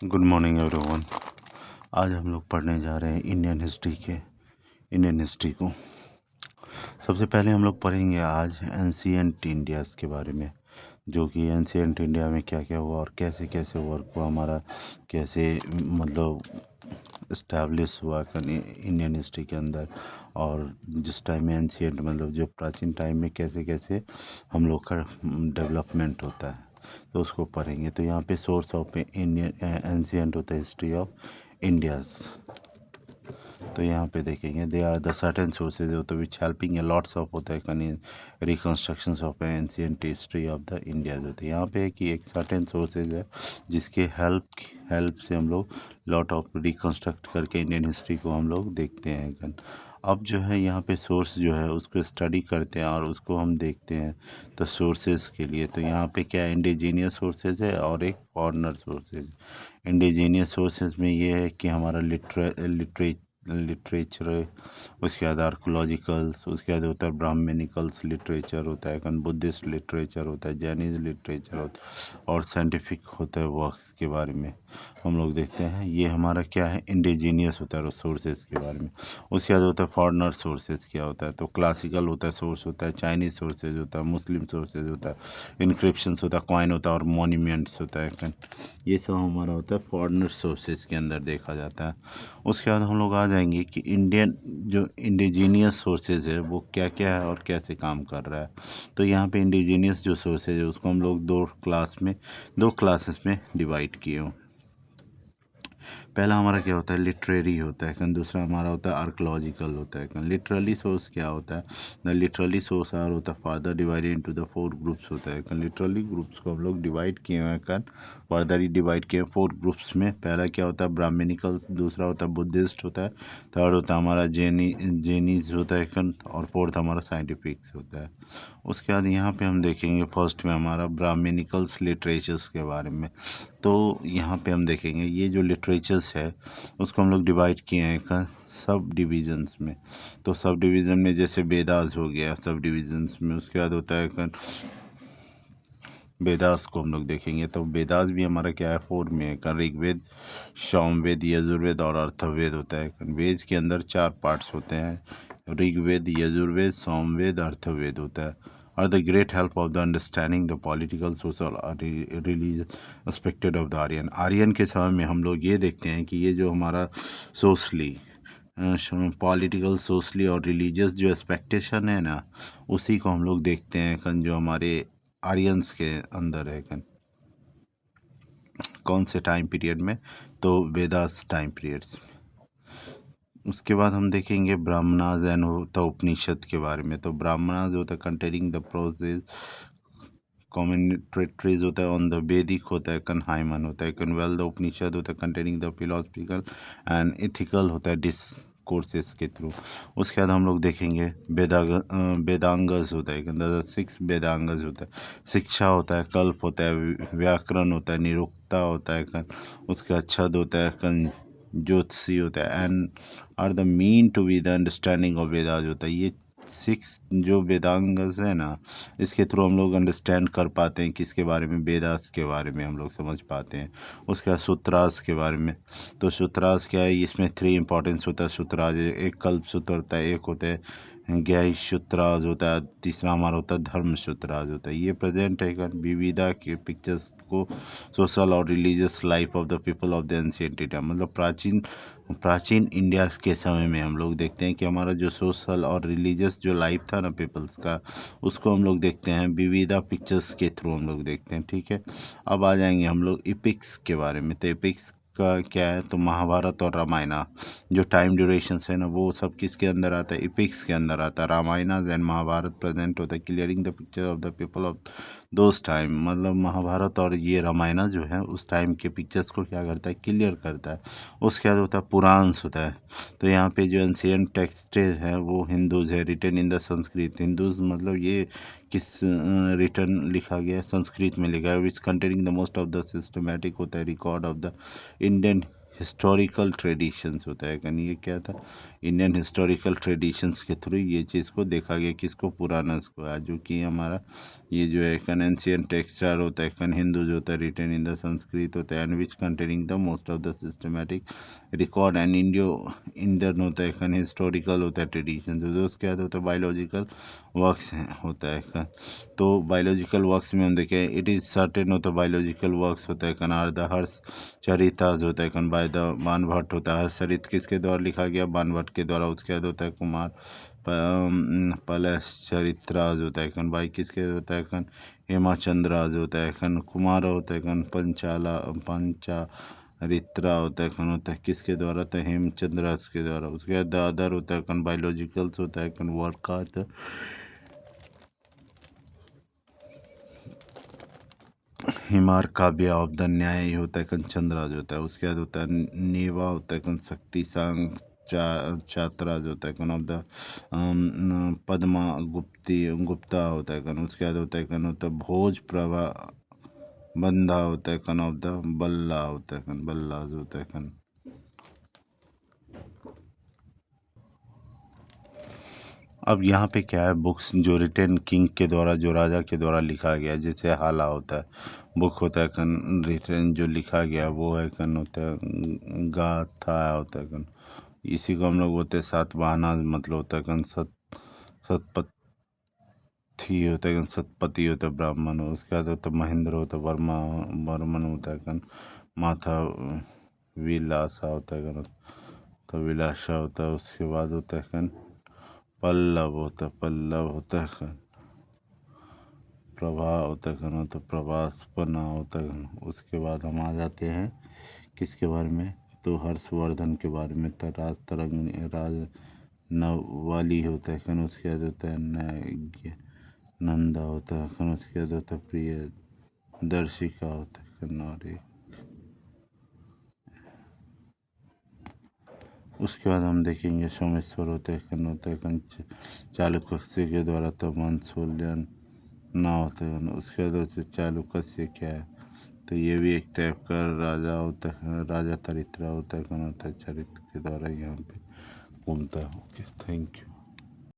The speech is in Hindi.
Good morning everyone. आज हम लोग पढ़ने जा रहे हैं इंडियन हिस्ट्री को। सबसे पहले हम लोग पढ़ेंगे आज एंशिएंट इंडियाज़ के बारे में, जो कि एंशिएंट इंडिया में क्या क्या हुआ और कैसे कैसे वर्क हुआ हमारा, कैसे मतलब इस्टेब्लिश हुआ इंडियन हिस्ट्री के अंदर, और जिस टाइम में एंशिएंट मतलब जो प्राचीन टाइम में कैसे कैसे हम लोग का डेवलपमेंट होता है, तो उसको पढ़ेंगे। तो यहाँ पे सोर्स ऑफ इंडियन एंशिएंट होता है हिस्ट्री ऑफ इंडियाज़। तो यहाँ पे देखेंगे they are the certain sources होता है which helping a lots of होता है reconstructions of ancient history of the Indias होते हैं। यहाँ पे कि एक सर्टेन सोर्सेज है जिसके हेल्प से हम लोग लॉट ऑफ रिकन्स्ट्रक्ट करके इंडियन हिस्ट्री को हम लोग देखते हैं। अब जो है यहाँ पे सोर्स जो है उसको स्टडी करते हैं और उसको हम देखते हैं। तो सोर्सेज के लिए तो यहाँ पे क्या इंडिजीनियस सोर्सेज है और एक फॉरेनर सोर्सेज। इंडिजीनियस सोर्सेज में ये है कि हमारा लिटरेचर, उसके बाद आर्कोलॉजिकल्स, उसके बाद होता है ब्राह्मणिकल्स लिटरेचर होता है, बुद्धिस्ट लिटरेचर होता है, जैनिज लिटरेचर होता है, और साइंटिफिक होता है वर्क्स के बारे में हम लोग देखते हैं। ये हमारा क्या है इंडिजीनियस होता है सोर्सेज के बारे में। उसके बाद होता है फॉरेनर सोर्सेज क्या होता है, तो क्लासिकल होता है सोर्स होता है, चाइनीज़ सोर्सेज होता है, मुस्लिम सोर्सेज होता है, इनक्रिप्शंस होता है, कॉइन होता है और मॉन्यूमेंट्स होता है। ये सब हमारा होता है फॉरेनर सोर्सेज के अंदर देखा जाता है। उसके बाद हम लोग आ जाएंगे कि इंडियन जो इंडिजीनियस सोर्सेज है वो क्या क्या है और कैसे काम कर रहा है। तो यहाँ पे इंडिजीनियस जो सोर्सेज है उसको हम लोग दो क्लासेस में डिवाइड किए हूँ। पहला हमारा क्या होता है लिटरेरी होता है, दूसरा हमारा होता है आर्कोलॉजिकल होता है। लिटरली सोर्स क्या होता है, द लिटरली सोर्स आर होता है father divided into the 4 groups होता है। लिटरली ग्रुप्स को हम लोग डिवाइड किए हुए हैं फर्दर ही डिवाइड किए 4 ग्रुप्स में। पहला क्या होता है ब्राह्मणिकल, दूसरा होता है बुद्धिस्ट होता है, थर्ड होता है हमारा जैनीज होता है, और फोर्थ हमारा साइंटिफिक्स होता है। उसके बाद यहाँ पे हम देखेंगे फर्स्ट में हमारा ब्राह्मणिकल्स लिटरेचर्स के बारे में। तो यहाँ पे हम देखेंगे ये जो लिटरेचर्स है उसको हम लोग डिवाइड किए हैं सब डिविजन्स में। तो सब डिवीज़न में जैसे वेदास हो गया सब डिविजन्स में। उसके बाद होता है वेदास को हम लोग देखेंगे, तो वेदास भी हमारा क्या है 4 में है। ऋग्वेद, सामवेद, यजुर्वेद और अर्थवेद होता है। वेद के अंदर 4 पार्ट्स होते हैं, ऋग्वेद, यजुर्वेद, सामवेद, अर्थवेद होता है। और the great help of the understanding the political social और religious aspected of the Aryan के समय में हम लोग ये देखते हैं कि ये जो हमारा सोशली पॉलिटिकल सोशली और रिलीजियस जो एक्सपेक्टेशन है ना, उसी को हम लोग देखते हैं जो हमारे आर्यंस के अंदर है। कौन से टाइम पीरियड में, तो वेदास टाइम पीरियड्स। उसके बाद हम देखेंगे ब्राह्मणाज एंड होता उपनिषद के बारे में। तो ब्राह्मणाज होता है कंटेनिंग द प्रोसेस कॉमेंट्रेटरीज होता है ऑन द वैदिक होता है, हाइमन होता है। वेल द उपनिषद होता है containing the philosophical and ethical होता है डिस्कोर्सेस के थ्रू। उसके बाद हम लोग देखेंगे वेदांगस होता है, 6 वेदांगस होता है। शिक्षा होता है, कल्प होता है, व्याकरण होता है, निरुक्ता होता है, उसके बाद छद होता है, ज्योतिषी होता है, and are the mean to be the understanding of Vedas होता है। ये 6 जो वेदांगस है ना, इसके थ्रू हम लोग अंडरस्टैंड कर पाते हैं किसके बारे में, वेदास के बारे में हम लोग समझ पाते हैं। उसके बाद सूत्रास के बारे में। तो सूत्रास क्या है, इसमें 3 इंपॉर्टेंस होता है सूत्रास। एक कल्प सूत्र होता है, एक होता है ज्ञाय सूत्राज होता है, तीसरा हमारा होता है धर्म सूत्राज होता है। ये प्रेजेंट है विविधा के पिक्चर्स को सोशल और religious life of the people of the ancient India. मतलब प्राचीन इंडिया के समय में हम लोग देखते हैं कि हमारा जो सोशल और रिलीजियस जो लाइफ था ना पीपल्स का, उसको हम लोग देखते हैं विविधा पिक्चर्स के थ्रू हम लोग देखते हैं। ठीक है, अब आ जाएंगे हम लोग इपिक्स के बारे में। तो इपिक्स का क्या है, तो महाभारत और रामायणा जो टाइम ड्यूरेशन है ना, वो सब किसके अंदर आता है, इपिक्स के अंदर आता है। रामायणा एंड महाभारत प्रेजेंट होता है clearing the picture of the people of those time. मतलब महाभारत और ये रामायणा जो है उस टाइम के पिक्चर्स को क्या करता है, क्लियर करता है। उसके बाद होता है पुराण्स होता है। तो यहाँ पे जो एंशिएंट टेक्स्ट है वो हिंदूज है, written in the Sanskrit. Hindus मतलब ये किस रिटर्न लिखा गया है, संस्कृत में लिखा है, which containing the most of the systematic होता है record of the Indian historical traditions होता है कन ये क्या था, इंडियन हिस्टोरिकल ट्रेडिशंस के थ्रू ये चीज़ को देखा गया, किसको, पुराणस को। आज जो कि हमारा ये जो है कन एंशियंट टेक्सचर होता है, कन हिंदू जो होता है रिटन इन द संस्कृत होता है, and which containing the most of the systematic record and Indian होता है कन हिस्टोरिकल होता है ट्रेडिशन। जो उसके बाद होता है बायोलॉजिकल वर्क्स होता है कन। तो बायोलॉजिकल वर्क्स में हम देखें, इट इज़ सर्टेन होता है बायोलॉजिकल वर्क्स होता है कन आर द हर्ष चरिताज होता है कन बाय द बाणभट्ट होता है। हर्षचरित किसके द्वारा लिखा गया, बाणभट्ट के द्वारा। उसके बाद होता है कुमार पलश्चरित्राज होता है कन बाई किसके होता है कन हेमाचंद्राज होता है कन। कुमार होता है कन पंचारित्रा होता है कन, होता है किसके द्वारा, तो हेमचंद्राज के द्वारा। उसके बाद द अदर होता है कन बायोलॉजिकल्स होता है कन वर्क आर्ट हिमार काव्य ऑफ द न्याय होता है कन चंद्राज होता है। उसके बाद होता है नेवा होता है कन शक्ति सांग छात्राज होता है कन ऑफ द पद्मा गुप्ता होता है कन। उसके बाद होता है कन होता है भोज प्रभा बंधा होता है कन ऑफ द बल्ला होता है कन, बल्लाज होता है कन। अब यहाँ पे क्या है, बुक्स जो रिटन किंग के द्वारा, जो राजा के द्वारा लिखा गया, जैसे हाला होता है बुक होता है कन, रिटन जो लिखा गया वो है कन होता है गाथा होता है कन। इसी को हम लोग बोलते हैं सातवाहना, मतलब होता है कन सतपथी होता है कन, सतपति होता है ब्राह्मण। उसके बाद होता है महेंद्र होता है वर्मन होता है कन। माथा विलासा होता है कन, तो विलासा होता है। उसके बाद होता है कन पल्लव होता है कन। प्रभा होता है कन, तो प्रभासपना होता है कन। उसके बाद हम आ जाते हैं किसके बारे में, तो हर्षवर्धन के बारे में। राज तरंग राज नवाली होता है कन। उसके बाद होता है नंदा होता है कन। उसके बाद होता है प्रिय दर्शिका होता है कन। और एक उसके बाद हम देखेंगे सोमेश्वर होते हैं कन, होता है कन चालुक्य के द्वारा, तो मंसूल्यन ना होता है। उसके बाद होता है चालुक्य क्या है, तो ये भी एक टाइप का राजा होता है, राजा चरित्र होता है कौन, होता है चरित्र के द्वारा यहाँ पे घूमता है। Okay, thank you.